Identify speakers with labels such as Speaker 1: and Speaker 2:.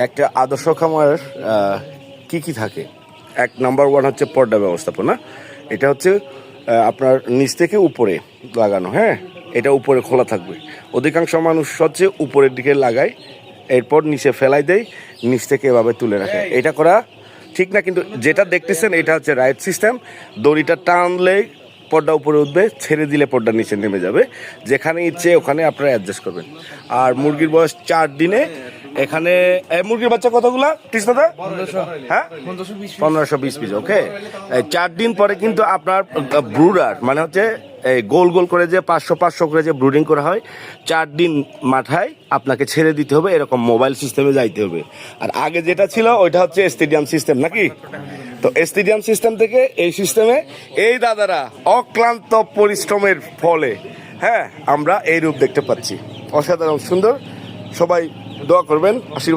Speaker 1: একটা আদর্শ খামার কি কি থাকে? নাম্বার 1 হচ্ছে পর্দা ব্যবস্থাপনা। এটা হচ্ছে আপনার নিচ থেকে উপরে লাগানো, হ্যাঁ, এটা উপরে খোলা থাকবে। অধিকাংশ মানুষ হচ্ছে উপরের দিকে লাগায়, এরপর নিচে ফেলাই দেয়, নিচ থেকে এভাবে তুলে রাখে। এটা করা ঠিক না, কিন্তু যেটা দেখতেছেন এটা হচ্ছে রাইট সিস্টেম। দড়িটা টানলে পর্দা উপরে উঠবে, ছেড়ে দিলে পর্দা নিচে নেমে যাবে। যেখানে ইচ্ছে ওখানে আপনারা অ্যাডজাস্ট করবেন। আর মুরগির বয়স 4 দিনে এখানে মুরগির বাচ্চা কতগুলা কৃষ্ণদা? হ্যাঁ, 1520 পিস। ওকে, 4 দিন পরে কিন্তু আপনার ব্রুডার মানে হচ্ছে এই গোল গোল করে যে 500 করে যে ব্রুডিং করা হয়, 4 দিন মাথায় আপনাকে ছেড়ে দিতে হবে, এরকম মোবাইল সিস্টেমে যাইতে হবে। আর আগে যেটা ছিল ওইটা হচ্ছে স্টেডিয়াম সিস্টেম নাকি? তো স্টেডিয়াম সিস্টেম থেকে এই সিস্টেমে এই দাদারা অক্লান্ত পরিশ্রমের ফলে হ্যাঁ আমরা এই রূপ দেখতে পাচ্ছি। অসাধারণ সুন্দর। সবাই দোয়া করবেন, আশীর্বাদ।